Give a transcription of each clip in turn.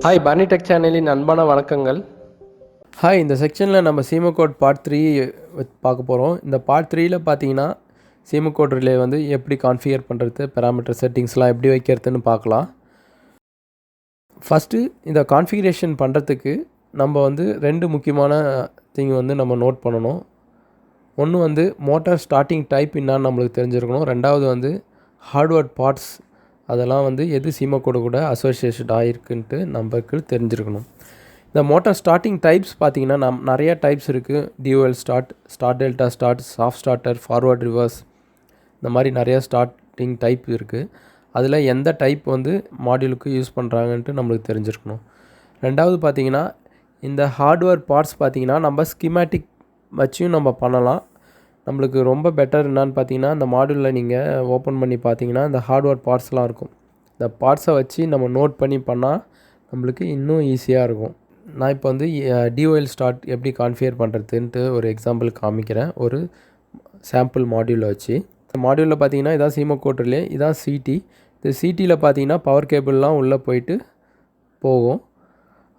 Hi Barney tech சேனலின் அன்பான வணக்கங்கள். ஹாய், இந்த செக்ஷனில் நம்ம சீமோகோட் பார்ட் 3 பார்க்க போகிறோம். இந்த பார்ட் 3ல் பார்த்தீங்கன்னா சீமோகோட் ரிலே வந்து எப்படி கான்ஃபிகர் பண்ணுறது, பேராமீட்டர் செட்டிங்ஸ்லாம் எப்படி வைக்கிறதுன்னு பார்க்கலாம். ஃபஸ்ட்டு இந்த கான்ஃபிகரேஷன் பண்ணுறதுக்கு நம்ம வந்து 2 முக்கியமான திங் வந்து நம்ம நோட் பண்ணணும். ஒன்று வந்து மோட்டார் ஸ்டார்டிங் டைப் என்னான்னு நம்மளுக்கு தெரிஞ்சிருக்கணும். ரெண்டாவது வந்து ஹார்ட்வேர் பார்ட்ஸ் அதெல்லாம் வந்து எது சீமோகோடு கூட அசோசியேஷன் ஆகிருக்குன்ட்டு நம்மளுக்கு தெரிஞ்சிருக்கணும். இந்த மோட்டார் ஸ்டார்டிங் டைப்ஸ் பார்த்திங்கன்னா நிறையா டைப்ஸ் இருக்குது. Dual start delta start, soft starter, forward reverse, இந்த மாதிரி நிறையா ஸ்டார்டிங் டைப் இருக்குது. அதில் எந்த டைப் வந்து மாடியூலுக்கு யூஸ் பண்ணுறாங்கன்ட்டு நம்மளுக்கு தெரிஞ்சிருக்கணும். ரெண்டாவது பார்த்திங்கன்னா இந்த ஹார்ட்வேர் பார்ட்ஸ் பார்த்திங்கன்னா நம்ம ஸ்கிமேட்டிக் வச்சும் நம்ம பண்ணலாம். நம்மளுக்கு ரொம்ப பெட்டர் என்னான்னு பார்த்தீங்கன்னா, இந்த மாடியூலில் நீங்கள் ஓப்பன் பண்ணி பார்த்தீங்கன்னா இந்த ஹார்ட்வேர் பார்ட்ஸ்லாம் இருக்கும். இந்த பார்ட்ஸை வச்சு நம்ம நோட் பண்ணி பண்ணால் நம்மளுக்கு இன்னும் ஈஸியாக இருக்கும். நான் இப்போ வந்து டிஓஎல் ஸ்டார்ட் எப்படி கான்ஃபிகர் பண்ணுறதுன்ட்டு ஒரு எக்ஸாம்பிள் காமிக்கிறேன், ஒரு சாம்பிள் மாடியூலை வச்சு. இந்த மாடியூலில் பார்த்தீங்கன்னா இதான் சீமோகோட் ரிலே, இதான் சிடி. இந்த சிடியில் பார்த்தீங்கன்னா பவர் கேபிள்லாம் உள்ளே போயிட்டு போகும்.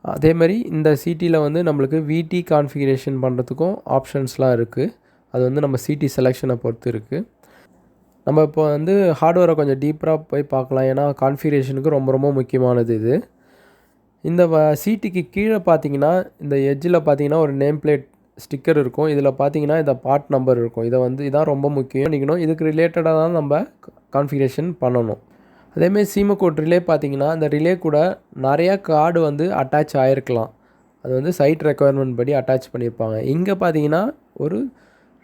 அதேமாதிரி இந்த சிடியில் வந்து நம்மளுக்கு விடி கான்ஃபிகரேஷன் பண்ணுறதுக்கும் ஆப்ஷன்ஸ்லாம் இருக்குது. அது வந்து நம்ம சிடி செலெக்ஷனை பொறுத்து இருக்குது. நம்ம இப்போ வந்து ஹார்ட்வேரை கொஞ்சம் டீப்பராக போய் பார்க்கலாம், ஏன்னா கான்ஃபிகரேஷனுக்கு ரொம்ப ரொம்ப முக்கியமானது இது. இந்த சிடிக்கு கீழே பார்த்தீங்கன்னா இந்த எட்ஜில் பார்த்தீங்கன்னா ஒரு நேம் பிளேட் ஸ்டிக்கர் இருக்கும். இதில் பார்த்தீங்கன்னா இந்த பார்ட் நம்பர் இருக்கும். இதான் ரொம்ப முக்கியம் பண்ணிக்கணும். இதுக்கு ரிலேட்டடாக தான் நம்ம கான்ஃபிகரேஷன் பண்ணணும். அதேமாதிரி சீமோகோட் ரிலே பார்த்தீங்கன்னா இந்த ரிலே கூட நிறையா கார்டு வந்து அட்டாச் ஆகிருக்கலாம். அது வந்து சைட் ரெக்குயர்மெண்ட் படி அட்டாச் பண்ணியிருப்பாங்க. இங்கே பார்த்தீங்கன்னா ஒரு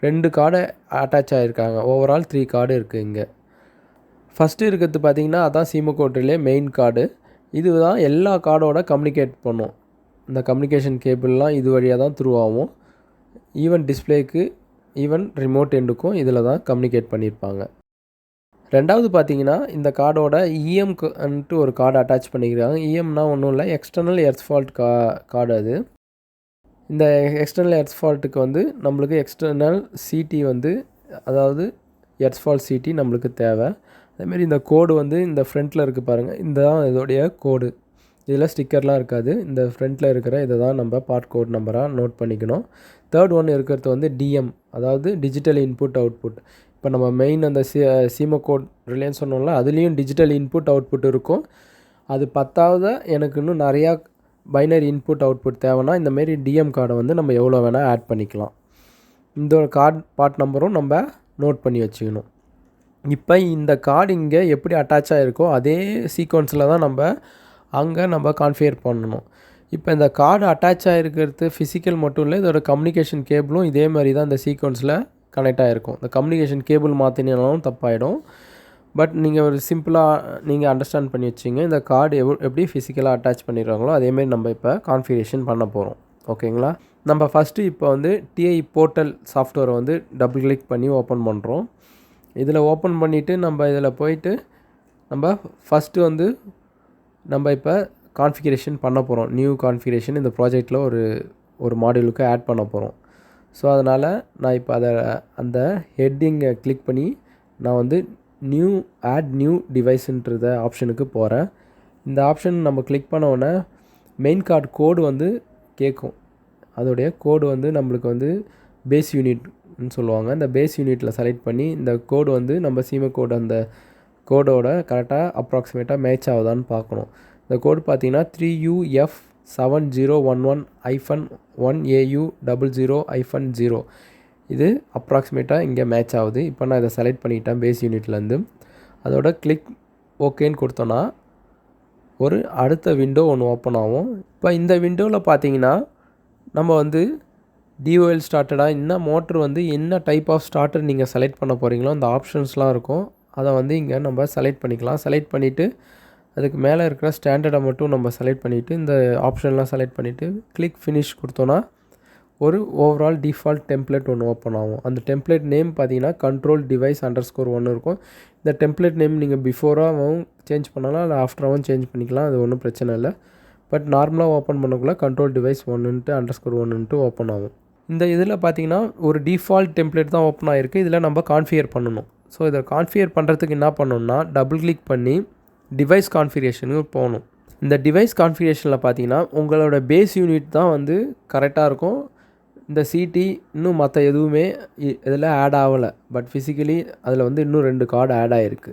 2 கார்டு அட்டாச் ஆகிருக்காங்க. ஓவரால் 3 கார்டு இருக்குது இங்கே. ஃபஸ்ட்டு இருக்கிறது பார்த்திங்கன்னா அதான் சீமோகோட் ரிலே மெயின் கார்டு. இது தான் எல்லா கார்டோட கம்யூனிகேட் பண்ணும். இந்த கம்யூனிகேஷன் கேபிள்லாம் இது வழியாக தான் த்ரூ ஆகும். ஈவன் டிஸ்பிளேக்கு, ஈவன் ரிமோட் எண்டுக்கும் இதில் தான் கம்யூனிகேட் பண்ணியிருப்பாங்க. ரெண்டாவது பார்த்திங்கன்னா இந்த கார்டோட இஎம்ன்ட்டு ஒரு கார்டு அட்டாச் பண்ணிக்கிறாங்க. இஎம்னா ஒன்றும் இல்லை, எக்ஸ்டர்னல் எர்த் ஃபால்ட் கார்டு அது. இந்த எக்ஸ்டர்னல் எர்த் ஃபால்ட்டுக்கு வந்து நம்மளுக்கு எக்ஸ்டர்னல் சிடி வந்து, அதாவது எர்த் ஃபால்ட் சிடி நம்மளுக்கு தேவை. அதேமாரி இந்த கோடு வந்து இந்த ஃப்ரண்ட்டில் இருக்குது பாருங்கள், இந்த தான் இதோடைய கோடு. இதில் ஸ்டிக்கர்லாம் இருக்காது. இந்த ஃப்ரண்ட்டில் இருக்கிற இதை தான் நம்ம பார்ட் கோட் நம்பராக நோட் பண்ணிக்கணும். தேர்ட் ஒன் இருக்கிறது வந்து டிஎம், அதாவது டிஜிட்டல் இன்புட் அவுட்புட். இப்போ நம்ம மெயின் அந்த சீமோகோட் ரிலேன்னு சொன்னோம்ல, அதுலேயும் டிஜிட்டல் இன்புட் அவுட்புட் இருக்கும். அது பத்தாவது எனக்கு இன்னும் நிறையா பைனரி இன்புட் அவுட்புட் தேவைன்னா இந்தமாரி டிஎம் கார்டை வந்து நம்ம எவ்வளோ வேணால் ஆட் பண்ணிக்கலாம். இந்த கார்டு பார்ட் நம்பரும் நம்ம நோட் பண்ணி வச்சுக்கணும். இப்போ இந்த கார்டு இங்கே எப்படி அட்டாச் ஆகிருக்கோ அதே சீக்வன்ஸில் தான் நம்ம கான்ஃபிகர் பண்ணணும். இப்போ இந்த கார்டு அட்டாச் ஆகிருக்கிறது ஃபிசிக்கல் மட்டும் இல்லை, இதோட கம்யூனிகேஷன் கேபிளும் இதே மாதிரி தான் இந்த சீக்வன்ஸில் கனெக்ட் ஆகிருக்கும். இந்த கம்யூனிகேஷன் கேபிள் மாற்றினாலும் தப்பாயிடும். பட் நீங்கள் ஒரு சிம்பிளாக நீங்கள் அண்டர்ஸ்டாண்ட் பண்ணி வச்சிங்க, இந்த கார்டு எப்படி ஃபிசிக்கலாக அட்டாச் பண்ணிடுறாங்களோ அதேமாரி நம்ம இப்போ கான்ஃபிகரேஷன் பண்ண போகிறோம். ஓகேங்களா? நம்ம ஃபஸ்ட்டு இப்போ வந்து டிஐ போர்ட்டல் சாஃப்ட்வேரை வந்து டபுள் கிளிக் பண்ணி ஓப்பன் பண்ணுறோம். இதில் ஓப்பன் பண்ணிவிட்டு நம்ம இதில் போயிட்டு நம்ம ஃபஸ்ட்டு வந்து நம்ம இப்போ கான்ஃபிகரேஷன் பண்ண போகிறோம். நியூ கான்ஃபிகரேஷன் இந்த ப்ராஜெக்டில் ஒரு மாடியூலுக்கு ஆட் பண்ண போகிறோம். ஸோ அதனால் நான் இப்போ அந்த ஹெட்டிங்கை கிளிக் பண்ணி நான் வந்து ஆட் நியூ டிவைஸுன்றத ஆப்ஷனுக்கு போகிறேன். இந்த ஆப்ஷன் நம்ம கிளிக் பண்ண உடனே மெயின் கார்டு கோடு வந்து கேட்கும். அதோடைய கோடு வந்து நம்மளுக்கு வந்து பேஸ் யூனிட்னு சொல்லுவாங்க. இந்த பேஸ் யூனிட்டில் செலக்ட் பண்ணி இந்த கோடு வந்து நம்ம சீமோகோட் அந்த கோடோட கரெக்டாக அப்ராக்சிமேட்டாக மேட்ச் ஆகுதான்னு பார்க்கணும். இந்த கோடு பார்த்தீங்கன்னா 3UF7011-1AU00-0. இது அப்ராக்சிமேட்டாக இங்கே மேட்ச் ஆகுது. இப்போ நான் இதை செலக்ட் பண்ணிட்டேன் பேஸ் யூனிட்லேருந்து. அதோட கிளிக் ஓகேன்னு கொடுத்தோன்னா ஒரு அடுத்த விண்டோ ஒன்று ஓப்பன் ஆகும். இப்போ இந்த விண்டோவில் பார்த்தீங்கன்னா நம்ம வந்து டிஓஎல் ஸ்டார்டடாக என்ன மோட்ரு வந்து என்ன டைப் ஆஃப் ஸ்டார்டர் நீங்கள் செலக்ட் பண்ண போகிறீங்களோ அந்த ஆப்ஷன்ஸ்லாம் இருக்கும். அதை வந்து இங்கே நம்ம செலக்ட் பண்ணிக்கலாம். செலக்ட் பண்ணிவிட்டு அதுக்கு மேலே இருக்கிற ஸ்டாண்டர்டை மட்டும் நம்ம செலக்ட் பண்ணிவிட்டு இந்த ஆப்ஷன்லாம் செலக்ட் பண்ணிவிட்டு கிளிக் ஃபினிஷ் கொடுத்தோன்னா ஒரு ஓவரால் டிஃபால்ட் டெம்ப்ளேட் ஒன்று ஓப்பன் ஆகும். அந்த டெம்ப்ளேட் நேம் பார்த்தீங்கன்னா கண்ட்ரோல் டிவைஸ் _1 இருக்கும். இந்த டெம்ப்ளேட் நேம் நீங்கள் பிஃபோராகவும் சேஞ்ச் பண்ணலாம், இல்லை ஆஃப்டராகவும் சேஞ்ச் பண்ணிக்கலாம். அது ஒன்றும் பிரச்சனை இல்லை. பட் நார்மலாக ஓப்பன் பண்ணக்குள்ள கண்ட்ரோல் டிவைஸ் _1 ஓப்பன் ஆகும். இந்த இதில் பார்த்தீங்கன்னா ஒரு டிஃபால்ட் டெம்ப்ளேட் தான் ஓப்பன் ஆகிருக்கு. இதில் நம்ம கான்ஃபிகர் பண்ணணும். ஸோ இதை கான்ஃபிகர் பண்ணுறதுக்கு என்ன பண்ணணும்னா டபுள் கிளிக் பண்ணி டிவைஸ் கான்ஃபிகரேஷனுக்கு போகணும். இந்த டிவைஸ் கான்ஃபிகரேஷனில் பார்த்தீங்கன்னா உங்களோட பேஸ் யூனிட் தான் வந்து கரெக்டாக இருக்கும். இந்த சிடி இன்னும் மற்ற எதுவுமே இதில் ஆட் ஆகலை. பட் ஃபிசிக்கலி அதில் வந்து இன்னும் 2 கார்டு ஆட் ஆகிருக்கு.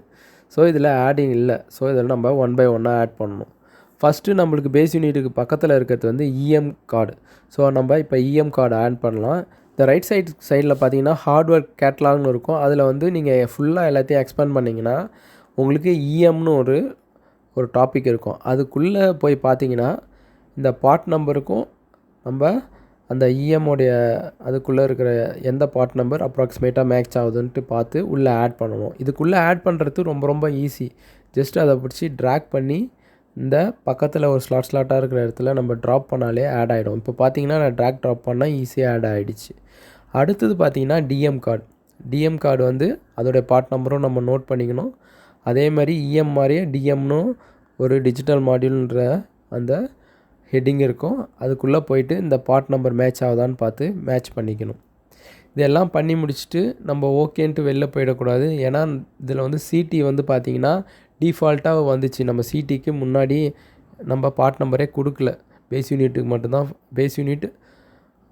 ஸோ இதில் ஆடிங் இல்லை. ஸோ இதில் நம்ம 1 by 1 ஆட் பண்ணணும். ஃபஸ்ட்டு நம்மளுக்கு பேஸ் யூனிட்டுக்கு பக்கத்தில் இருக்கிறது வந்து இஎம் கார்டு. ஸோ நம்ம இப்போ இஎம் கார்டு ஆட் பண்ணலாம். இந்த ரைட் சைடில் பார்த்தீங்கன்னா ஹார்ட்வேர் கேட்லாக்னு இருக்கும். அதில் வந்து நீங்கள் ஃபுல்லாக எல்லாத்தையும் எக்ஸ்பேண்ட் பண்ணிங்கன்னா உங்களுக்கு இஎம்னு ஒரு டாபிக் இருக்கும். அதுக்குள்ளே போய் பார்த்தீங்கன்னா இந்த பார்ட் நம்பருக்கும் நம்ம அந்த இஎம்மோடைய அதுக்குள்ளே இருக்கிற எந்த பார்ட் நம்பர் அப்ராக்சிமேட்டாக மேட்ச் ஆகுதுன்ட்டு பார்த்து உள்ளே ஆட் பண்ணணும். இதுக்குள்ளே ஆட் பண்ணுறது ரொம்ப ரொம்ப ஈஸி. ஜஸ்ட் அதை பிடிச்சி ட்ராக் பண்ணி இந்த பக்கத்தில் ஒரு ஸ்லாட்டாக இருக்கிற இடத்துல நம்ம ட்ராப் பண்ணாலே ஆட் ஆகிடும். இப்போ பார்த்தீங்கன்னா நான் ட்ராக் ட்ராப் பண்ணால் ஈஸியாக ஆட் ஆகிடுச்சு. அடுத்தது பார்த்தீங்கன்னா டிஎம் கார்டு வந்து அதோடைய பார்ட் நம்பரும் நம்ம நோட் பண்ணிக்கணும். அதே மாதிரி இஎம் மாதிரியே டிஎம்னும் ஒரு டிஜிட்டல் மாடியூல்ன்ற அந்த ஹெட்டிங் இருக்கும். அதுக்குள்ளே போயிட்டு இந்த பார்ட் நம்பர் மேட்ச் ஆகுதான்னு பார்த்து மேட்ச் பண்ணிக்கணும். இதெல்லாம் பண்ணி முடிச்சுட்டு நம்ம ஓகேன்ட்டு வெளில போயிடக்கூடாது. ஏன்னா இதில் வந்து சிடி வந்து பார்த்திங்கன்னா டிஃபால்ட்டாக வந்துச்சு. நம்ம சிடிக்கு முன்னாடி நம்ம பார்ட் நம்பரே கொடுக்கல. பேஸ் யூனிட்டுக்கு மட்டும்தான் பேஸ் யூனிட்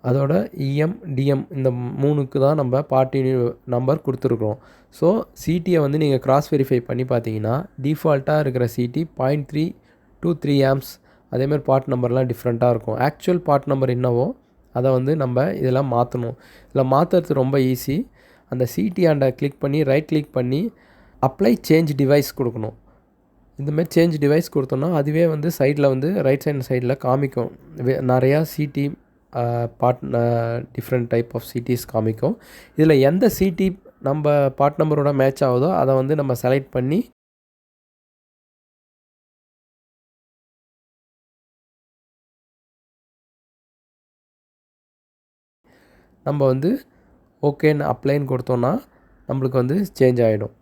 அதோட இஎம் டிஎம் இந்த 3க்கு தான் நம்ம பார்ட் யூனிட் நம்பர் கொடுத்துருக்குறோம். ஸோ சிடியை வந்து நீங்கள் கிராஸ் வெரிஃபை பண்ணி பார்த்தீங்கன்னா டிஃபால்ட்டாக இருக்கிற சிடி 0.323 ஆம்ஸ். அதேமாதிரி பார்ட் நம்பர்லாம் டிஃப்ரெண்ட்டாக இருக்கும். ஆக்சுவல் பார்ட் நம்பர் என்னவோ அதை வந்து நம்ம இதெல்லாம் மாற்றணும். இதில் மாற்றுறது ரொம்ப ஈஸி. அந்த சிடி ஆண்டை கிளிக் பண்ணி ரைட் கிளிக் பண்ணி அப்ளை சேஞ்ச் டிவைஸ் கொடுக்கணும். இந்தமாதிரி சேஞ்ச் டிவைஸ் கொடுத்தோன்னா அதுவே வந்து சைடில் வந்து ரைட் சைடில் காமிக்கும். நிறையா CD part different type of CDs காமிக்கும். இதில் எந்த சிடி நம்ம பார்ட் நம்பரோட மேட்ச் ஆகுதோ அதை வந்து நம்ம செலக்ட் பண்ணி நம்ம வந்து ஓகேன்னு அப்ளைன்னு கொடுத்தோன்னா நம்மளுக்கு வந்து சேஞ்ச் ஆகிடும்.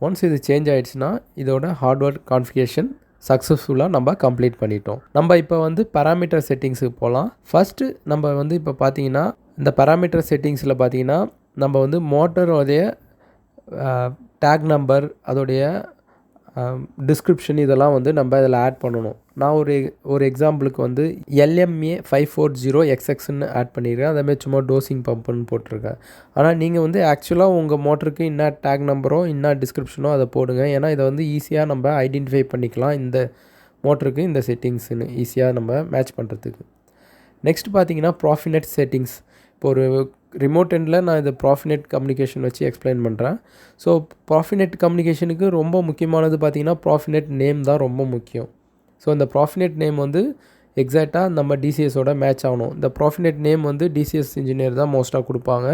ஒன்ஸ் இது சேஞ்ச் ஆகிடுச்சுன்னா இதோட ஹார்ட்வேர் கான்ஃபிகரேஷன் சக்ஸஸ்ஃபுல்லாக நம்ம கம்ப்ளீட் பண்ணிட்டோம். நம்ம இப்போ வந்து பேராமீட்டர் செட்டிங்ஸுக்கு போகலாம். ஃபஸ்ட்டு நம்ம வந்து இப்போ பார்த்தீங்கன்னா இந்த பேராமீட்டர் செட்டிங்ஸில் பார்த்தீங்கன்னா நம்ம வந்து மோட்டரோடைய டேக் நம்பர் அதோடைய டிஸ்கிரிப்ஷன் இதெல்லாம் வந்து நம்ம இதில் ஆட் பண்ணணும். நான் ஒரு எக்ஸாம்பிளுக்கு வந்து LMA 540XXன்னு ஆட் பண்ணியிருக்கேன். அதேமாதிரி சும்மா டோசிங் பம்புன்னு போட்டிருக்கேன். ஆனால் நீங்கள் வந்து ஆக்சுவலாக உங்கள் மோட்டருக்கு என்ன டேக் நம்பரோ என்ன டிஸ்கிரிப்ஷனோ அதை போடுங்க. ஏன்னா இதை வந்து ஈஸியாக நம்ம ஐடென்டிஃபை பண்ணிக்கலாம். இந்த மோட்டருக்கு இந்த செட்டிங்ஸ்னு ஈஸியாக நம்ம மேட்ச் பண்ணுறதுக்கு. நெக்ஸ்ட் பார்த்தீங்கன்னா ப்ராஃபினெட் செட்டிங்ஸ். இப்போ ஒரு ரிமோட் எண்டில் நான் இதை ப்ராஃபினெட் கம்யூனிகேஷன் வச்சு எக்ஸ்பிளைன் பண்ணுறேன். ஸோ ப்ராஃபினெட் கம்யூனிகேஷனுக்கு ரொம்ப முக்கியமானது பார்த்திங்கன்னா ப்ராஃபினெட் நேம் தான் ரொம்ப முக்கியம். ஸோ இந்த ப்ராஃபினெட் நேம் வந்து எக்ஸாக்டாக நம்ம டிசிஎஸோட மேட்ச் ஆகணும். இந்த ப்ராஃபினெட் நேம் வந்து டிசிஎஸ் இன்ஜினியர் தான் மோஸ்ட்டாக கொடுப்பாங்க.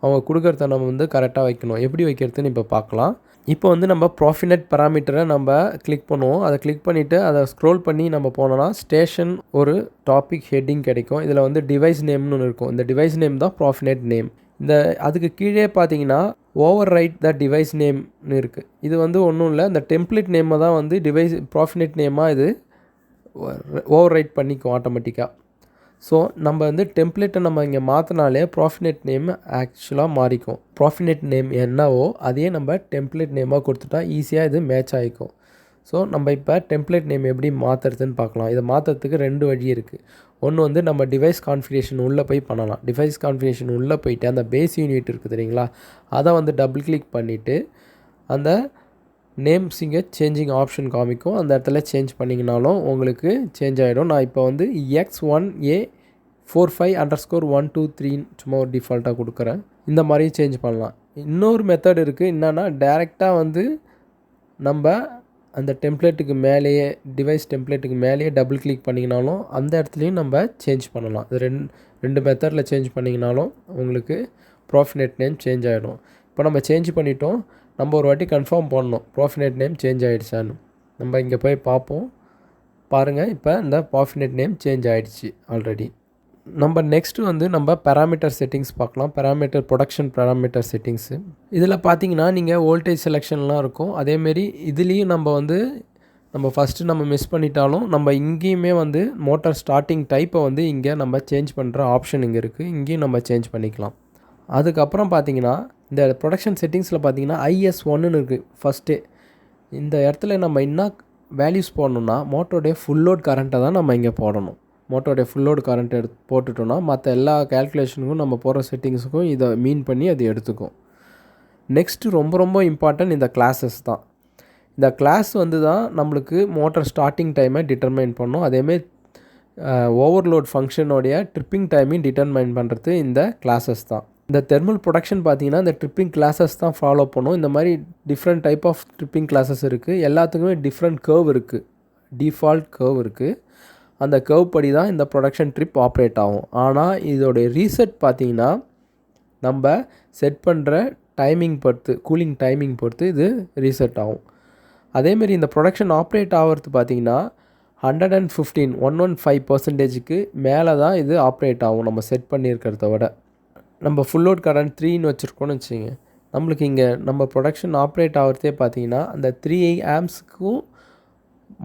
அவங்க கொடுக்குறத நம்ம வந்து கரெக்டாக வைக்கணும். எப்படி வைக்கிறதுன்னு இப்போ பார்க்கலாம். இப்போ வந்து நம்ம ப்ராஃபினெட் பராமீட்டரை நம்ம கிளிக் பண்ணுவோம். அதை கிளிக் பண்ணிவிட்டு அதை ஸ்க்ரோல் பண்ணி நம்ம போனோன்னா ஸ்டேஷன் ஒரு டாபிக் ஹெட்டிங் கிடைக்கும். இதில் வந்து டிவைஸ் நேம்னு ஒன்று இருக்கும். இந்த டிவைஸ் நேம் தான் ப்ராஃபினெட் நேம். இந்த அதுக்கு கீழே பார்த்தீங்கன்னா ஓவர் ரைட் த டிவைஸ் நேம்னு இருக்குது. இது வந்து ஒன்றும் இல்லை, இந்த டெம்ப்ளேட் நேமை தான் வந்து டிவைஸ் ப்ராஃபினெட் நேமாக இது ஓவர் ரைட் பண்ணிக்கும் ஆட்டோமேட்டிக்காக. ஸோ நம்ம வந்து டெம்ப்ளேட்டை நம்ம இங்கே மாற்றினாலே ப்ராஃபினெட் நேம் ஆக்சுவலாக மாறிக்கும். ப்ராஃபினெட் நேம் என்னவோ அதையே நம்ம டெம்ப்ளேட் நேமாக கொடுத்துட்டா ஈஸியாக இது மேட்ச் ஆகிக்கும். ஸோ நம்ம இப்போ டெம்ப்ளேட் நேம் எப்படி மாற்றுறதுன்னு பார்க்கலாம். இதை மாற்றுறதுக்கு 2 வழி இருக்குது. ஒன்று வந்து நம்ம டிவைஸ் கான்ஃபிகரேஷன் உள்ளே போய் பண்ணலாம். டிவைஸ் கான்ஃபிகரேஷன் உள்ளே போயிட்டு அந்த பேஸ் யூனிட் இருக்குது தெரியுங்களா, அதை வந்து டபுள் கிளிக் பண்ணிவிட்டு அந்த நேம்ஸ் இங்கே சேஞ்சிங் ஆப்ஷன் காமிக்கும். அந்த இடத்துல சேஞ்ச் பண்ணிங்கனாலும் உங்களுக்கு சேஞ்ச் ஆகிடும். நான் இப்போ வந்து X1A45_123 சும்மா ஒரு டிஃபால்ட்டாக கொடுக்குறேன். இந்த மாதிரி சேஞ்ச் பண்ணலாம். இன்னொரு மெத்தட் இருக்குது. என்னென்னா டைரெக்டாக வந்து நம்ம அந்த டெம்ப்ளேட்டுக்கு மேலேயே டிவைஸ் டெம்ப்ளேட்டுக்கு மேலேயே டபுள் கிளிக் பண்ணிங்கனாலும் அந்த இடத்துலையும் நம்ம சேஞ்ச் பண்ணலாம். இது ரெண்டு மெத்தடில் சேஞ்ச் பண்ணிங்கனாலும் உங்களுக்கு ப்ராஃபினெட் நேம் சேஞ்ச் ஆகிடும். இப்போ நம்ம சேஞ்ச் பண்ணிட்டோம். நம்ம ஒரு வாட்டி கன்ஃபார்ம் பண்ணணும் ப்ராஃபினெட் நேம் சேஞ்ச் ஆகிடுச்சான்னு. நம்ம இங்கே போய் பார்ப்போம். பாருங்கள், இப்போ இந்த ப்ராஃபினெட் நேம் சேஞ்ச் ஆகிடுச்சு ஆல்ரெடி. நம்ம நெக்ஸ்ட்டு வந்து நம்ம பேராமீட்டர் செட்டிங்ஸ் பார்க்கலாம். Production parameter settings. இதில் பார்த்தீங்கன்னா நீங்கள் வோல்டேஜ் செலெக்ஷன்லாம் இருக்கும். அதேமாரி இதுலேயும் நம்ம ஃபஸ்ட்டு நம்ம மிஸ் பண்ணிட்டாலும் நம்ம இங்கேயுமே வந்து மோட்டார் ஸ்டார்டிங் டைப்பை வந்து இங்கே நம்ம சேஞ்ச் பண்ணுற ஆப்ஷன் இங்கே இருக்குது. இங்கேயும் நம்ம சேஞ்ச் பண்ணிக்கலாம். அதுக்கப்புறம் பார்த்தீங்கன்னா இந்த ப்ரொடக்ஷன் செட்டிங்ஸில் பார்த்தீங்கன்னா IS1ன்னு இருக்குது ஃபஸ்ட்டே. இந்த இடத்துல நம்ம என்ன வேல்யூஸ் போடணுன்னா மோட்டருடைய ஃபுல் லோட் கரண்ட்டை தான் நம்ம இங்கே போடணும். மோட்டருடைய ஃபுல் லோட் கரண்ட் போட்டுட்டோன்னா மற்ற எல்லா கேல்குலேஷனுக்கும் நம்ம போடுற செட்டிங்ஸுக்கும் இதை மீன் பண்ணி அது எடுத்துக்கும். நெக்ஸ்ட்டு ரொம்ப ரொம்ப இம்பார்ட்டன்ட் இந்த கிளாஸஸ் தான். இந்த கிளாஸ் வந்து தான் நம்மளுக்கு மோட்டர் ஸ்டார்டிங் டைமை டிட்டர்மைன் பண்ணும். அதேமாரி ஓவர்லோட் ஃபங்க்ஷனோடைய ட்ரிப்பிங் டைமையும் டிட்டர்மைன் பண்ணுறது இந்த கிளாஸஸ் தான். இந்த தெர்மல் ப்ரொடக்ஷன் பார்த்திங்கன்னா இந்த ட்ரிப்பிங் கிளாஸஸ் தான் ஃபாலோ பண்ணும். இந்த மாதிரி different type of tripping classes இருக்குது. எல்லாத்துக்குமே டிஃப்ரெண்ட் கர்வ் இருக்குது, டிஃபால்ட் கர்வ் இருக்குது. அந்த கர்வ் படி தான் இந்த ப்ரொடக்ஷன் ட்ரிப் ஆப்ரேட் ஆகும். ஆனால் இதோடைய ரீசெட் பார்த்திங்கன்னா நம்ம செட் பண்ணுற டைமிங் பொறுத்து, கூலிங் டைமிங் பொறுத்து இது ரீசெட் ஆகும். அதேமாரி இந்த ப்ரொடக்ஷன் ஆப்ரேட் ஆகிறது பார்த்திங்கன்னா 115% மேலே தான் இது ஆப்ரேட் ஆகும் நம்ம செட் பண்ணியிருக்கிறத விட. நம்ம ஃபுல் லோட் கரண்ட் 3ன்னு வச்சுருக்கோன்னு வச்சுங்க, நம்மளுக்கு இங்கே நம்ம ப்ரொடக்ஷன் ஆப்ரேட் ஆகிறதே பார்த்திங்கன்னா அந்த 3 ஆம்ஸ்க்கும்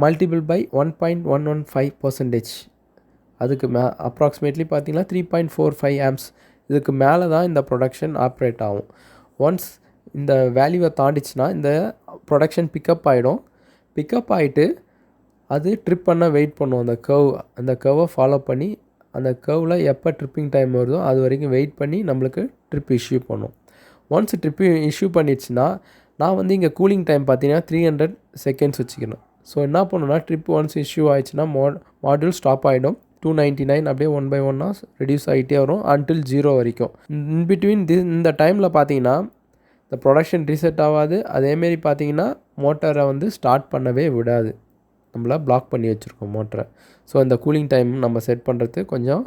மல்டிபிள் பை 1.115%. அதுக்கு அப்ராக்சிமேட்லி பார்த்திங்கன்னா 3.45 ஆம்ஸ். இதுக்கு மேலே தான் இந்த ப்ரொடக்ஷன் ஆப்ரேட் ஆகும். ஒன்ஸ் இந்த வேல்யூவை தாண்டிச்சுன்னா இந்த ப்ரொடக்ஷன் பிக்கப் ஆகிடும். பிக்கப் ஆகிட்டு அது ட்ரிப் பண்ண வெயிட் பண்ணும். அந்த கர்வை ஃபாலோ பண்ணி அந்த கர்வில் எப்போ ட்ரிப்பிங் டைம் வருதோ அது வரைக்கும் வெயிட் பண்ணி நம்மளுக்கு ட்ரிப் இஷ்யூ பண்ணும். ஒன்ஸ் ட்ரிப்பு இஷ்யூ பண்ணிடுச்சுன்னா நான் வந்து இங்கே கூலிங் டைம் பார்த்தீங்கன்னா 300 செகண்ட்ஸ் வச்சுக்கணும். ஸோ என்ன பண்ணுன்னா ட்ரிப் ஒன்ஸ் இஷ்யூ ஆயிடுச்சுன்னா மாடியூல் ஸ்டாப் ஆகிடும். 299 அப்படியே 1 by 1 ரெடியூஸ் ஆகிட்டே வரும் அன்டில் 0 வரைக்கும். இன்பிட்வீன் இந்த டைமில் பார்த்தீங்கன்னா இந்த ப்ரொடக்ஷன் ரீசெட் ஆகாது. அதேமாரி பார்த்தீங்கன்னா மோட்டரை வந்து ஸ்டார்ட் பண்ணவே விடாது, நம்மளை பிளாக் பண்ணி வச்சுருக்கோம் மோட்டரை. ஸோ இந்த கூலிங் டைம் நம்ம செட் பண்ணுறது கொஞ்சம்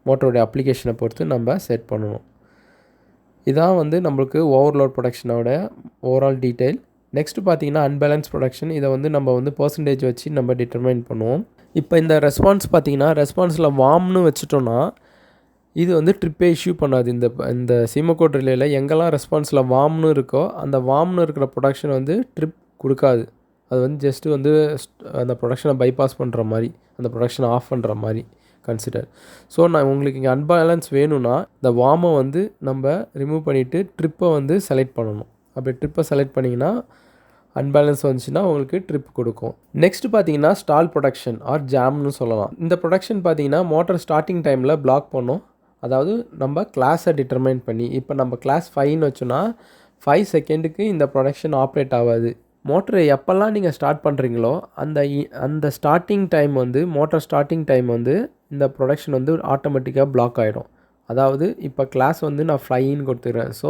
மோட்டரோடைய அப்ளிகேஷனை பொறுத்து நம்ம செட் பண்ணணும். இதான் வந்து நம்மளுக்கு ஓவர்லோட் ப்ரொடக்ஷனோட ஓவரால் டீட்டெயில். நெக்ஸ்ட்டு பார்த்தீங்கன்னா அன்பேலன்ஸ் ப்ரொடக்ஷன். இதை வந்து நம்ம வந்து பர்சன்டேஜ் வச்சு நம்ம டிட்டர்மைன் பண்ணுவோம். இப்போ இந்த ரெஸ்பான்ஸ் பார்த்திங்கன்னா ரெஸ்பான்ஸில் வார்ம்னு வச்சுட்டோன்னா இது வந்து ட்ரிப்பே இஷ்யூ பண்ணாது. இந்த சீமோகோட் ரிலேயில் எங்கெல்லாம் ரெஸ்பான்ஸில் வார்ம்னு இருக்கோ அந்த வார்ம்னு இருக்கிற ப்ரொடக்ஷன் வந்து ட்ரிப் கொடுக்காது. அது வந்து ஜஸ்ட்டு வந்து அந்த ப்ரொடக்ஷனை பைபாஸ் பண்ணுற மாதிரி, அந்த ப்ரொடக்ஷனை ஆஃப் பண்ணுற மாதிரி கன்சிடர். ஸோ நான் உங்களுக்கு இங்கே அன்பேலன்ஸ் வேணும்னா இந்த வார்மை வந்து நம்ம ரிமூவ் பண்ணிவிட்டு ட்ரிப்பை வந்து செலக்ட் பண்ணணும். அப்படி ட்ரிப்பை செலக்ட் பண்ணிங்கன்னா அன்பேலன்ஸ் வந்துச்சுன்னா உங்களுக்கு ட்ரிப் கொடுக்கும். நெக்ஸ்ட்டு பார்த்தீங்கன்னா ஸ்டால் ப்ரொடக்ஷன் ஆர் ஜாம்னு சொல்லலாம். இந்த ப்ரொடக்ஷன் பார்த்தீங்கன்னா மோட்டர் ஸ்டார்டிங் டைமில் பிளாக் பண்ணும். அதாவது நம்ம கிளாஸை டிட்டர்மைன் பண்ணி, இப்போ நம்ம கிளாஸ் 5ன்னு வச்சோன்னா 5 செகண்டுக்கு இந்த ப்ரொடக்ஷன் ஆப்ரேட் ஆகாது. மோட்டரை எப்போல்லாம் நீங்கள் ஸ்டார்ட் பண்ணுறீங்களோ அந்த ஸ்டார்டிங் டைம் வந்து மோட்டர் ஸ்டார்டிங் டைம் வந்து இந்த ப்ரொடக்ஷன் வந்து ஆட்டோமேட்டிக்காக பிளாக் ஆகிடும். அதாவது இப்போ கிளாஸ் வந்து நான் 5ன்னு கொடுத்துக்கிறேன். ஸோ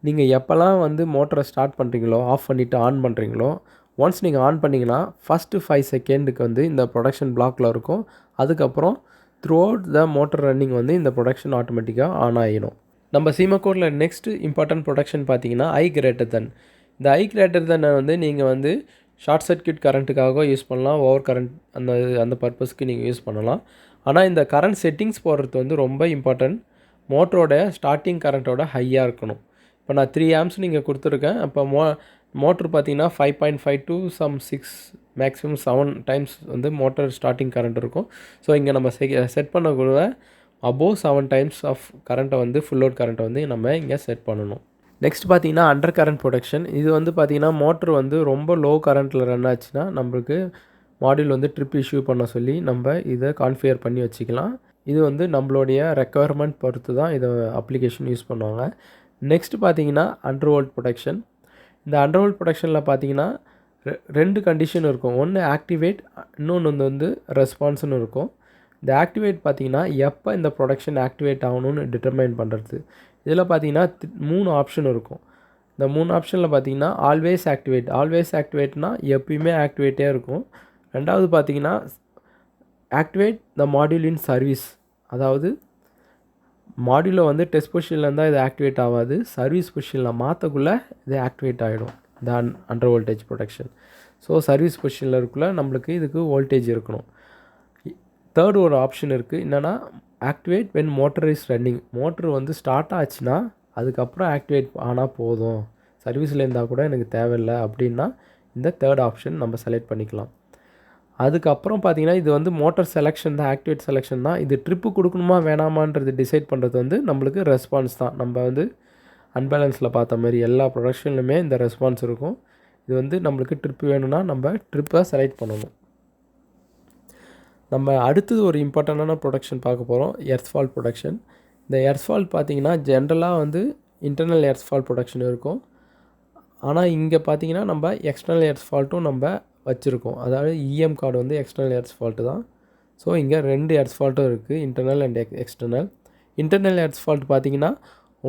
நீங்கள் எப்போல்லாம் வந்து மோட்டரை ஸ்டார்ட் பண்ணுறீங்களோ, ஆஃப் பண்ணிவிட்டு ஆன் பண்ணுறீங்களோ, ஒன்ஸ் நீங்கள் ஆன் பண்ணிங்கன்னா ஃபஸ்ட்டு 5 செகண்டுக்கு வந்து இந்த ப்ரொடக்ஷன் பிளாக்கில் இருக்கும். அதுக்கப்புறம் through out the motor running வந்து இந்த ப்ரொடக்ஷன் ஆட்டோமேட்டிக்காக ஆன் ஆகிடும். நம்ம சீமோகோடில் நெக்ஸ்ட்டு இம்பார்ட்டன்ட் ப்ரொடக்ஷன் பார்த்தீங்கன்னா ஐ கிரேட்டர் தென். இந்த ஐ கிரேட்டர் தென் வந்து நீங்கள் வந்து ஷார்ட் சர்க்யூட் கரண்ட்டுக்காக யூஸ் பண்ணலாம், ஓவர் கரண்ட் அந்த பர்பஸ்க்கு நீங்கள் யூஸ் பண்ணலாம். ஆனால் இந்த கரண்ட் செட்டிங்ஸ் போடுறது வந்து ரொம்ப இம்பார்ட்டன்ட். மோட்டரோட ஸ்டார்டிங் கரண்ட்டோட ஹையாக இருக்கணும். இப்போ நான் 3 ஆம்ஸ் நீங்கள் கொடுத்துருக்கேன். அப்போ மோட்ரு பார்த்தீங்கன்னா 5.5 to 6 மேக்ஸிமம் 7 டைம்ஸ் வந்து மோட்டர் ஸ்டார்டிங் கரண்ட் இருக்கும். ஸோ இங்கே நம்ம செட் பண்ணக்கூட அபோவ் 7 டைம்ஸ் ஆஃப் கரண்ட்டை வந்து ஃபுல் லோட் கரண்ட்டை வந்து நம்ம இங்கே செட் பண்ணணும். நெக்ஸ்ட் பார்த்தீங்கன்னா அண்டர் கரண்ட் ப்ரொடக்ஷன். இது வந்து பார்த்திங்கன்னா மோட்ரு வந்து ரொம்ப லோ கரண்ட்டில் ரன் ஆச்சுன்னா நம்மளுக்கு மாடியூல் வந்து ட்ரிப் இஷ்யூ பண்ண சொல்லி நம்ம இதை கான்ஃபிகர் பண்ணி வச்சுக்கலாம். இது வந்து நம்மளுடைய ரெக்குயர்மெண்ட் பொறுத்து தான் இதை அப்ளிகேஷன் யூஸ் பண்ணுவாங்க. நெக்ஸ்ட்டு பார்த்தீங்கன்னா அண்டர் வோல்ட் ப்ரொடக்ஷன். இந்த அண்டர் வோல்ட் ப்ரொடக்ஷனில் பார்த்தீங்கன்னா 2 கண்டிஷன் இருக்கும். ஒன்று ஆக்டிவேட், இன்னொன்று வந்து ரெஸ்பான்ஸ்னு இருக்கும். இந்த ஆக்டிவேட் பார்த்தீங்கன்னா எப்போ இந்த ப்ரொடக்ஷன் ஆக்டிவேட் ஆகணும்னு டிட்டர்மைன் பண்ணுறது. இதில் பார்த்தீங்கன்னா 3 ஆப்ஷன் இருக்கும். இந்த 3 ஆப்ஷனில் பார்த்தீங்கன்னா ஆல்வேஸ் ஆக்டிவேட்னா எப்பயுமே ஆக்டிவேட்டே இருக்கும். ரெண்டாவது பார்த்தீங்கன்னா ஆக்டிவேட் த மாடியூல் இன் சர்வீஸ். அதாவது மாடியூலில் வந்து டெஸ்ட் பொசிஷனில் இருந்தால் இது ஆக்டிவேட் ஆகாது, சர்வீஸ் பொசிஷனில் மாற்றக்குள்ளே இது ஆக்டிவேட் ஆகிடும். இந்த under voltage production. So service பொசிஷனில் இருக்குள்ள நம்மளுக்கு இதுக்கு வோல்டேஜ் இருக்கணும். தேர்ட் ஒரு ஆப்ஷன் இருக்குது, என்னென்னா activate when motor is running. Motor வந்து ஸ்டார்ட் ஆச்சுன்னா அதுக்கப்புறம் ஆக்டிவேட் ஆனால் போதும், சர்வீஸில் இருந்தால் கூட எனக்கு தேவையில்லை அப்படின்னா இந்த தேர்ட் ஆப்ஷன் நம்ம செலக்ட் பண்ணிக்கலாம். அதுக்கப்புறம் பார்த்திங்கன்னா இது வந்து மோட்டர் செலெக்ஷன் தான், ஆக்டிவேட் செலெக்ஷன் தான். இது ட்ரிப்பு கொடுக்கணுமா வேணாமான்றது டிசைட் பண்ணுறது வந்து நம்மளுக்கு ரெஸ்பான்ஸ் தான். நம்ம வந்து அன்பேலன்ஸில் பார்த்த மாதிரி எல்லா ப்ரொடக்ஷன்லையுமே இந்த ரெஸ்பான்ஸ் இருக்கும். இது வந்து நம்மளுக்கு ட்ரிப் வேணும்னா நம்ம ட்ரிப்பை செலக்ட் பண்ணணும். நம்ம அடுத்தது ஒரு இம்பார்ட்டண்டான ப்ரொடக்ஷன் பார்க்க போகிறோம், எர்த்ஃபால் ப்ரொடக்ஷன். இந்த எர்த்ஃபால் பார்த்திங்கன்னா ஜென்ரலாக வந்து இன்டர்னல் எர்த்ஃபால் ப்ரொடக்ஷன் இருக்கும். ஆனால் இங்கே பார்த்திங்கன்னா நம்ம எக்ஸ்டர்னல் எர்த்ஃபால்ட்டும் நம்ம வச்சுருக்கோம். அதாவது இஎம் கார்டு வந்து எக்ஸ்டர்னல் எர்த்ஃபால்ட்டு தான். ஸோ இங்கே 2 எர்த்ஃபால்ட்டும் இருக்குது, இன்டர்னல் அண்ட் எக்ஸ்டர்னல். இன்டர்னல் எர்த்ஃபால்ட் பார்த்திங்கன்னா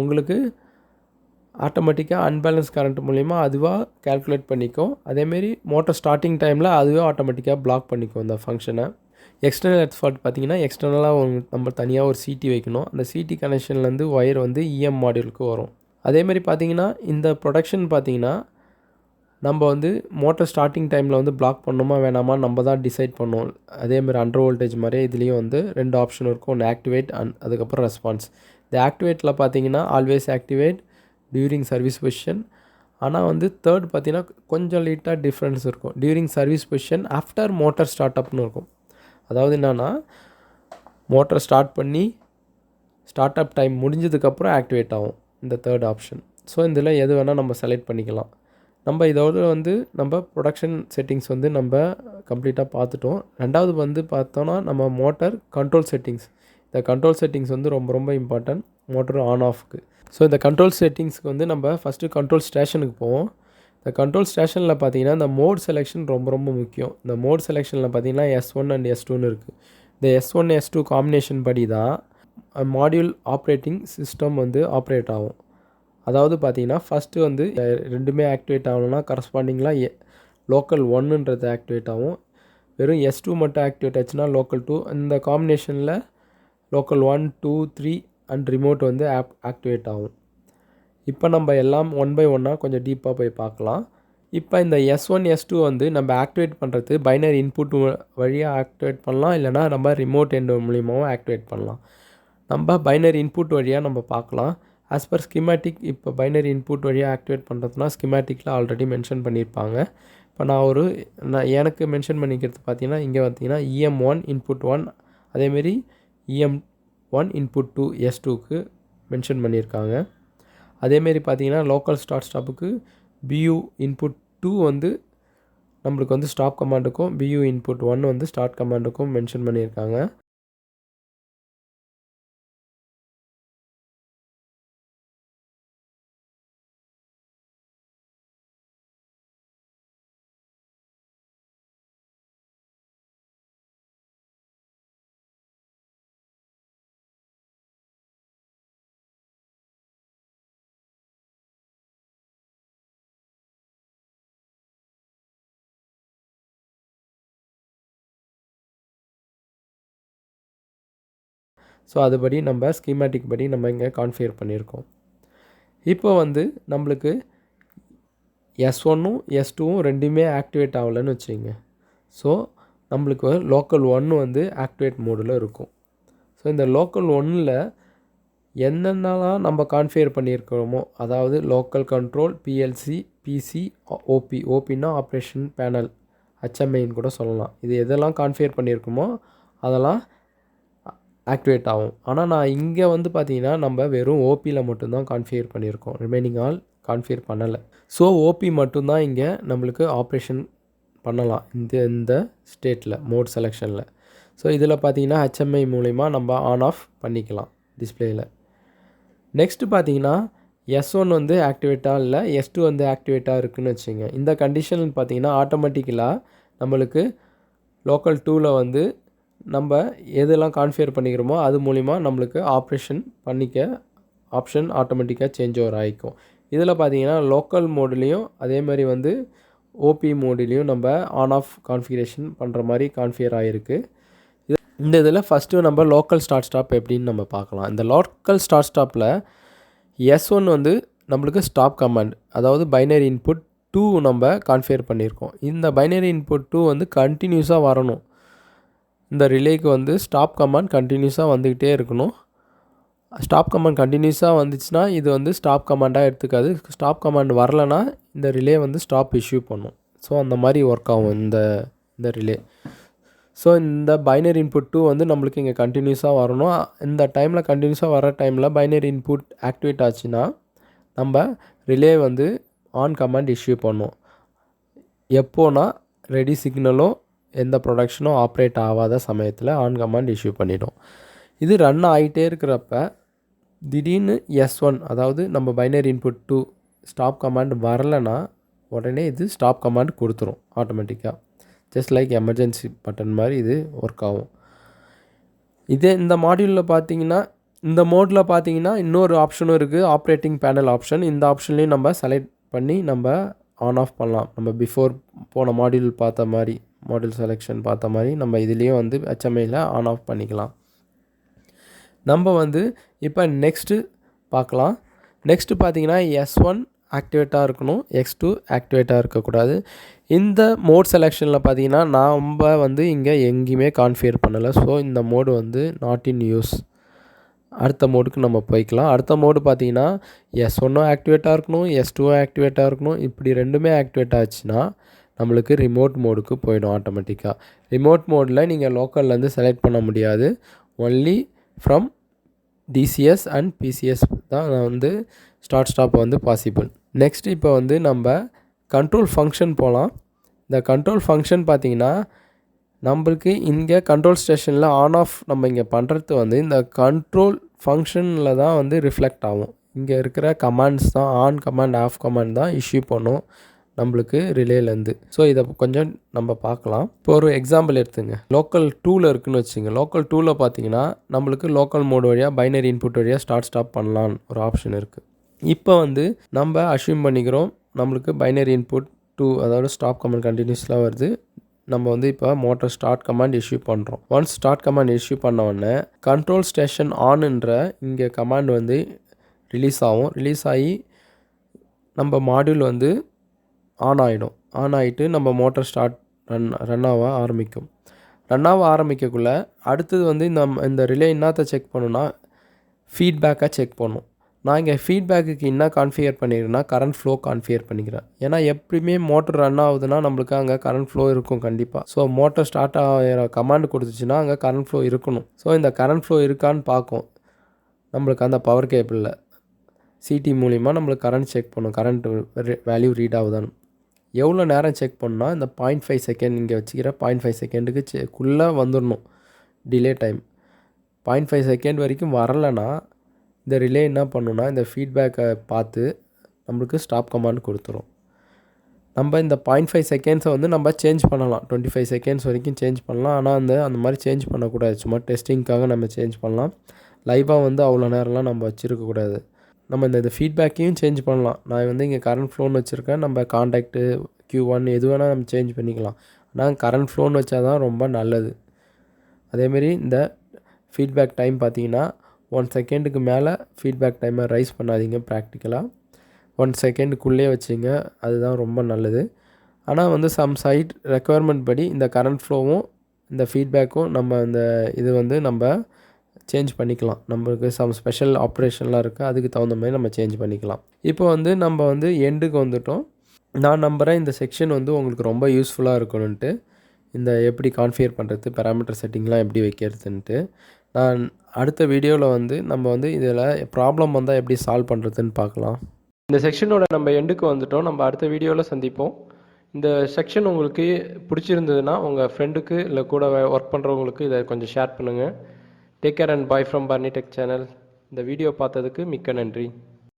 உங்களுக்கு ஆட்டோமேட்டிக்காக அன்பேலன்ஸ் கரண்ட் மூலிமா அதுவாக கேல்குலேட் பண்ணிக்கும். அதேமாரி மோட்டர் ஸ்டார்டிங் டைமில் அதுவே ஆட்டோமேட்டிக்காக பிளாக் பண்ணிக்கும் இந்த ஃபங்க்ஷனை. எக்ஸ்டர்னல் எர்த்ஃபால்ட் பார்த்திங்கன்னா எக்ஸ்டர்னலாக நம்ம தனியாக ஒரு சிடி வைக்கணும். அந்த சிடி கனெக்ஷன்லேருந்து ஒயர் வந்து இஎம் மாடியூலுக்கு வரும். அதேமாதிரி பார்த்திங்கன்னா இந்த ப்ரொடக்ஷன் பார்த்திங்கன்னா நம்ம வந்து மோட்டர் ஸ்டார்டிங் டைமில் வந்து பிளாக் பண்ணணுமா வேணாமா நம்ம தான் டிசைட் பண்ணோம். அதேமாதிரி அண்டர் வோல்டேஜ் மாதிரியே இதுலேயும் வந்து 2 ஆப்ஷன் இருக்கும், ஒன்று ஆக்டிவேட் அண்ட் அதுக்கப்புறம் ரெஸ்பான்ஸ். இந்த ஆக்டிவேட்டில் பார்த்திங்கன்னா always activate during service position. ஆனால் வந்து தேர்ட் பார்த்திங்கன்னா கொஞ்சம் லைட்டாக டிஃப்ரென்ஸ் இருக்கும், during service position after motor start அப்னு இருக்கும். அதாவது என்னென்னா மோட்டர் ஸ்டார்ட் பண்ணி ஸ்டார்ட் அப் டைம் முடிஞ்சதுக்கப்புறம் ஆக்டிவேட் ஆகும் இந்த தேர்ட் ஆப்ஷன். ஸோ இதில் எது வேணால் நம்ம செலக்ட் பண்ணிக்கலாம். நம்ம இதோட வந்து நம்ம ப்ரொடக்ஷன் செட்டிங்ஸ் வந்து நம்ம கம்ப்ளீட்டாக பார்த்துட்டோம். ரெண்டாவது வந்து பார்த்தோன்னா நம்ம மோட்டர் கண்ட்ரோல் செட்டிங்ஸ். இந்த கண்ட்ரோல் செட்டிங்ஸ் வந்து ரொம்ப ரொம்ப இம்பார்ட்டன்ட் மோட்டர் ஆன் ஆஃப்க்கு. ஸோ இந்த கண்ட்ரோல் செட்டிங்ஸ்க்கு வந்து நம்ம ஃபஸ்ட்டு கண்ட்ரோல் ஸ்டேஷனுக்கு போவோம். இந்த கண்ட்ரோல் ஸ்டேஷனில் பார்த்தீங்கன்னா இந்த மோட் செலெக்ஷன் ரொம்ப ரொம்ப முக்கியம். இந்த மோட் செலெக்ஷனில் பார்த்தீங்கன்னா S1 அண்ட் S2ன்னு இருக்குது. இந்த S1 S2 காம்பினேஷன் படி தான் மாடியூல் ஆப்ரேட்டிங் சிஸ்டம் வந்து ஆப்ரேட் ஆகும். அதாவது பார்த்தீங்கன்னா ஃபஸ்ட்டு வந்து ரெண்டுமே ஆக்டிவேட் ஆகணும்னா கரஸ்பாண்டிங்லாம் லோக்கல் 1ன்றது ஆக்டிவேட் ஆகும். வெறும் S2 மட்டும் ஆக்டிவேட் ஆச்சுன்னா லோக்கல் 2. இந்த காம்பினேஷனில் லோக்கல் 1, 2, 3 அண்ட் ரிமோட் வந்து ஆக்டிவேட் ஆகும். இப்போ நம்ம எல்லாம் 1 பை 1 கொஞ்சம் டீப்பாக போய் பார்க்கலாம். இப்போ இந்த S1 S2 வந்து நம்ம ஆக்டிவேட் பண்ணுறது பைனரி இன்புட் வழியாக ஆக்டிவேட் பண்ணலாம், இல்லைனா நம்ம ரிமோட் எண்ட் மூலியமாகவும் ஆக்டிவேட் பண்ணலாம். நம்ம பைனரி இன்புட் வழியாக நம்ம பார்க்கலாம். ஆஸ் பர் ஸ்கிமேட்டிக் இப்போ பைனரி இன்புட் வழியாக ஆக்டிவேட் பண்ணுறதுனா ஸ்கிமேட்டிக்கில் ஆல்ரெடி மென்ஷன் பண்ணியிருப்பாங்க. இப்போ நான் எனக்கு மென்ஷன் பண்ணிக்கிறது பார்த்தீங்கன்னா இங்கே பார்த்தீங்கன்னா EM1 இன்புட் 1 அதேமாரி EM1 இன்புட் 2 S2க்கு மென்ஷன் பண்ணியிருக்காங்க. அதேமாரி பார்த்தீங்கன்னா லோக்கல் ஸ்டார்ட் ஸ்டாப்புக்கு BU இன்புட் 2 வந்து நம்மளுக்கு வந்து ஸ்டாப் கமாண்டுக்கும் BU இன்புட் 1 வந்து ஸ்டார்ட் கமாண்டுக்கும் மென்ஷன் பண்ணியிருக்காங்க. ஸோ அதுபடி நம்ம ஸ்கீமேட்டிக் படி நம்ம இங்கே கான்ஃபிகர் பண்ணியிருக்கோம். இப்போ வந்து நம்மளுக்கு S1ம் S2ம் ரெண்டுமே ஆக்டிவேட் ஆகலைன்னு வச்சுங்க. ஸோ நம்மளுக்கு லோக்கல் 1 வந்து ஆக்டிவேட் மோடில் இருக்கும். ஸோ இந்த லோக்கல் 1ல் என்னென்னலாம் நம்ம கான்ஃபிகர் பண்ணியிருக்கிறோமோ, அதாவது லோக்கல் கண்ட்ரோல், PLC, PC, ஓபின்னா ஆப்ரேஷன் பேனல், HMIன்னு கூட சொல்லலாம். இது எதெல்லாம் கான்ஃபிகர் பண்ணியிருக்கோமோ அதெல்லாம் ஆக்டிவேட் ஆகும். ஆனால் நான் இங்கே வந்து பார்த்தீங்கன்னா நம்ம வெறும் ஓபியில் மட்டும்தான் கான்ஃபிகர் பண்ணியிருக்கோம், ரிமைனிங் ஆல் கான்ஃபிகர் பண்ணலை. ஸோ ஓபி மட்டும்தான் இங்கே நம்மளுக்கு ஆப்ரேஷன் பண்ணலாம் இந்த ஸ்டேட்டில் மோட் செலெக்ஷனில். ஸோ இதில் பார்த்தீங்கன்னா HMI மூலிமா நம்ம ஆன் ஆஃப் பண்ணிக்கலாம் டிஸ்பிளேயில். நெக்ஸ்ட்டு பார்த்தீங்கன்னா S1 வந்து ஆக்டிவேட்டாக இல்லை, S2 வந்து ஆக்டிவேட்டாக இருக்குதுன்னு வச்சுங்க. இந்த கண்டிஷன் பார்த்தீங்கன்னா ஆட்டோமேட்டிக்கலாக நம்மளுக்கு லோக்கல் 2ல் வந்து நம்ம எதெல்லாம் கான்ஃபிகர் பண்ணிக்கிறோமோ அது மூலிமா நம்மளுக்கு ஆப்ரேஷன் பண்ணிக்க ஆப்ஷன் ஆட்டோமேட்டிக்காக சேஞ்ச் ஓவர் ஆகிக்கும். இதில் பார்த்தீங்கன்னா லோக்கல் மோட்லேயும் அதே மாதிரி வந்து ஓபி மோட்லேயும் நம்ம ஆன் ஆஃப் கான்ஃபிகரேஷன் பண்ணுற மாதிரி கான்ஃபிகர் ஆகிருக்கு. இந்த இதில் ஃபஸ்ட்டு நம்ம லோக்கல் ஸ்டார்ட் ஸ்டாப் எப்படின்னு நம்ம பார்க்கலாம். இந்த லோக்கல் ஸ்டார்ட் ஸ்டாப்பில் S1 வந்து நம்மளுக்கு ஸ்டாப் கமாண்ட், அதாவது பைனரி இன்புட் 2 நம்ம கான்ஃபிகர் பண்ணியிருக்கோம். இந்த பைனரி இன்புட் 2 வந்து கண்டினியூஸாக வரணும். இந்த ரிலேக்கு வந்து ஸ்டாப் கமாண்ட் கண்டினியூஸாக வந்துக்கிட்டே இருக்கணும். ஸ்டாப் கமாண்ட் கண்டினியூஸாக வந்துச்சுன்னா இது வந்து ஸ்டாப் கமாண்டாக எடுத்துக்காது. ஸ்டாப் கமாண்ட் வரலைன்னா இந்த ரிலே வந்து ஸ்டாப் இஷ்யூ பண்ணும். ஸோ அந்த மாதிரி ஒர்க் ஆகும் இந்த ரிலே. ஸோ இந்த பைனரி இன்புட் 2 வந்து நம்மளுக்கு இங்கே கண்டினியூஸாக வரணும். இந்த டைமில் கண்டினியூஸாக வர டைமில் பைனரி இன்புட் ஆக்டிவேட் ஆச்சுன்னா நம்ம ரிலே வந்து ஆன் கமாண்ட் இஷ்யூ பண்ணும். எப்போனா ரெடி சிக்னலோ எந்த ப்ரொடக்ஷனோ ஆப்ரேட் ஆகாத சமயத்தில் ஆன் கமாண்ட் இஷ்யூ பண்ணிடும். இது ரன் ஆகிட்டே இருக்கிறப்ப திடீர்னு S1 அதாவது நம்ம பைனரி இன்புட் 2 ஸ்டாப் கமாண்ட் வரலைன்னா உடனே இது ஸ்டாப் கமாண்ட் கொடுத்துரும் ஆட்டோமேட்டிக்காக. ஜஸ்ட் லைக் எமர்ஜென்சி பட்டன் மாதிரி இது ஒர்க் ஆகும். இதே இந்த மாடியூலில் பார்த்தீங்கன்னா இந்த மோடில் பார்த்தீங்கன்னா இன்னொரு ஆப்ஷனும் இருக்குது, ஆப்ரேட்டிங் பேனல் ஆப்ஷன். இந்த ஆப்ஷன்லேயும் நம்ம செலக்ட் பண்ணி நம்ம ஆன் ஆஃப் பண்ணலாம். நம்ம பிஃபோர் போன மாடியூல் பார்த்த மாதிரி மாடியூல் செலெக்ஷன் பார்த்த மாதிரி நம்ம இதுலேயும் வந்து HMIயில் ஆன் ஆஃப் பண்ணிக்கலாம். நம்ம வந்து இப்போ நெக்ஸ்ட்டு பார்க்கலாம். நெக்ஸ்ட்டு பார்த்தீங்கன்னா S1 ஆக்டிவேட்டாக இருக்கணும், X2 ஆக்டிவேட்டாக இருக்கக்கூடாது. இந்த மோட் செலெக்ஷனில் பார்த்தீங்கன்னா நம்ம வந்து இங்கே எங்கேயுமே கான்ஃபிகர் பண்ணலை. ஸோ இந்த மோடு வந்து நாட் இன் யூஸ். அடுத்த மோடுக்கு நம்ம போய்க்கலாம். அடுத்த மோடு பார்த்தீங்கன்னா S1 ஆக்டிவேட்டாக இருக்கணும், S2 ஆக்டிவேட்டாக இருக்கணும். இப்படி ரெண்டுமே ஆக்டிவேட் ஆச்சுன்னா நம்மளுக்கு ரிமோட் மோடுக்கு போயிடும் ஆட்டோமேட்டிக்காக. ரிமோட் மோடில் நீங்கள் லோக்கல்லேருந்து செலக்ட் பண்ண முடியாது. Only from DCS and PCS தான் வந்து ஸ்டாப் வந்து பாசிபிள். நெக்ஸ்ட் இப்போ வந்து நம்ம கண்ட்ரோல் ஃபங்க்ஷன் போகலாம். இந்த கண்ட்ரோல் ஃபங்க்ஷன் பார்த்திங்கன்னா நம்மளுக்கு இங்கே கண்ட்ரோல் ஸ்டேஷனில் ஆன் ஆஃப் நம்ம இங்கே பண்ணுறது வந்து இந்த கண்ட்ரோல் ஃபங்க்ஷனில் தான் வந்து ரிஃப்ளெக்ட் ஆகும். இங்கே இருக்கிற கமாண்ட்ஸ் தான், ஆன் கமாண்ட் ஆஃப் கமாண்ட் தான் இஷ்யூ பண்ணும் நம்மளுக்கு ரிலேலேருந்து. ஸோ இதை கொஞ்சம் நம்ம பார்க்கலாம். இப்போ ஒரு எக்ஸாம்பிள் எடுத்துங்க. லோக்கல் 2ல் இருக்குதுன்னு வச்சுங்க. லோக்கல் 2ல் பார்த்தீங்கன்னா நம்மளுக்கு லோக்கல் மோட் வழியாக பைனரி இன்புட் வழியாக ஸ்டாப் பண்ணலான்னு ஒரு ஆப்ஷன் இருக்குது. இப்போ வந்து நம்ம அஷ்யூம் பண்ணிக்கிறோம் நம்மளுக்கு பைனரி இன்புட் 2 அதாவது ஸ்டாப் கமாண்ட் கண்டினியூஸ்லாம் வருது. நம்ம வந்து இப்போ மோட்டர் ஸ்டார்ட் கமாண்ட் இஷ்யூ பண்ணுறோம். ஒன்ஸ் ஸ்டார்ட் கமாண்ட் இஷ்யூ பண்ண உடனே கண்ட்ரோல் ஸ்டேஷன் ஆன்ன்ற இங்கே கமாண்ட் வந்து ரிலீஸ் ஆகும். ரிலீஸ் ஆகி நம்ம மாடியூல் வந்து ஆன் ஆகிடும். ஆன் ஆகிட்டு நம்ம மோட்டர் ஸ்டார்ட் ரன் ஆக ஆரம்பிக்கும். ரன் ஆக ஆரம்பிக்கக்குள்ளே அடுத்தது வந்து இந்த ரிலே என்னத்தை செக் பண்ணுன்னா ஃபீட்பேக்காக செக் பண்ணும். நான் இங்கே ஃபீட்பேக்குக்கு என்ன கான்ஃபிகர் பண்ணிக்கிறேன்னா கரண்ட் ஃப்ளோ கான்ஃபிகர் பண்ணிக்கிறேன். ஏன்னா எப்படியுமே மோட்டர் ரன் ஆகுதுன்னா நம்மளுக்கு அங்கே கரண்ட் ஃப்ளோ இருக்கும் கண்டிப்பாக. ஸோ மோட்டர் ஸ்டார்ட் ஆகிற கமாண்ட் கொடுத்துச்சுன்னா அங்கே கரண்ட் ஃப்ளோ இருக்கணும். ஸோ இந்த கரண்ட் ஃப்ளோ இருக்கான்னு பார்க்கும் நம்மளுக்கு அந்த பவர் கேபிளில். சிடி மூலிமா நம்மளுக்கு கரண்ட் செக் பண்ணும், கரண்ட் வேல்யூ ரீட் ஆகுதான்னு. எவ்வளோ நேரம் செக் பண்ணால் இந்த 0.5 செகண்ட் இங்கே வச்சுக்கிற 0.5 செகண்டுக்கு குள்ளே வந்துடணும் டிலே டைம். 0.5 செகண்ட் வரைக்கும் வரலைன்னா இந்த ரிலே என்ன பண்ணுன்னா இந்த ஃபீட்பேக்கை பார்த்து நம்மளுக்கு ஸ்டாப் கமாண்ட் கொடுத்துரும். நம்ம இந்த 0.5 செகண்ட்ஸை வந்து நம்ம சேஞ்ச் பண்ணலாம். 25 செகண்ட்ஸ் வரைக்கும் சேஞ்ச் பண்ணலாம். ஆனால் அந்த மாதிரி சேஞ்ச் பண்ணக்கூடாது. சும்மா டெஸ்டிங்க்காக நம்ம சேஞ்ச் பண்ணலாம். லைவாக வந்து அவ்வளோ நேரம்லாம் நம்ம வச்சுருக்கக்கூடாது. நம்ம இந்த ஃபீட்பேக்கையும் சேஞ்ச் பண்ணலாம். நான் வந்து இங்கே கரண்ட் ஃப்ளோன்னு வச்சுருக்கேன். நம்ம காண்டாக்டு Q1 எது வேணால் நம்ம சேஞ்ச் பண்ணிக்கலாம். ஆனால் கரண்ட் ஃப்ளோன்னு வச்சா தான் ரொம்ப நல்லது. அதேமாரி இந்த ஃபீட்பேக் டைம் பார்த்தீங்கன்னா 1 செகண்டுக்கு மேலே ஃபீட்பேக் டைமை ரைஸ் பண்ணாதீங்க. ப்ராக்டிக்கலாக 1 செகண்டுக்குள்ளே வச்சுங்க, அதுதான் ரொம்ப நல்லது. ஆனால் வந்து சம் சைட் ரெக்குவயர்மெண்ட் படி இந்த கரண்ட் ஃப்ளோவும் இந்த ஃபீட்பேக்கும் நம்ம இந்த இது வந்து நம்ம சேஞ்ச் பண்ணிக்கலாம். நம்மளுக்கு சம் ஸ்பெஷல் ஆப்ரேஷன்லாம் இருக்குது, அதுக்கு தகுந்த மாதிரி நம்ம சேஞ்ச் பண்ணிக்கலாம். இப்போ வந்து நம்ம வந்து எண்டுக்கு வந்துட்டோம். நான் நம்புகிறேன் இந்த செக்ஷன் வந்து உங்களுக்கு ரொம்ப யூஸ்ஃபுல்லாக இருக்கணுன்ட்டு. இந்த எப்படி கான்ஃபிகர் பண்ணுறது, பேராமீட்டர் செட்டிங்லாம் எப்படி வைக்கிறதுன்ட்டு. நான் அடுத்த வீடியோவில் வந்து நம்ம வந்து இதில் ப்ராப்ளம் வந்தால் எப்படி சால்வ் பண்ணுறதுன்னு பார்க்கலாம். இந்த செக்ஷனோட நம்ம எண்டுக்கு வந்துட்டோம். நம்ம அடுத்த வீடியோவில் சந்திப்போம். இந்த செக்ஷன் உங்களுக்கு பிடிச்சிருந்ததுன்னா உங்கள் ஃப்ரெண்டுக்கு இல்லை கூட ஒர்க் பண்ணுறவங்களுக்கு இதை கொஞ்சம் ஷேர் பண்ணுங்கள். Take care and bye from Barney tech channel. இந்த வீடியோ பார்த்ததுக்கு மிக்க நன்றி.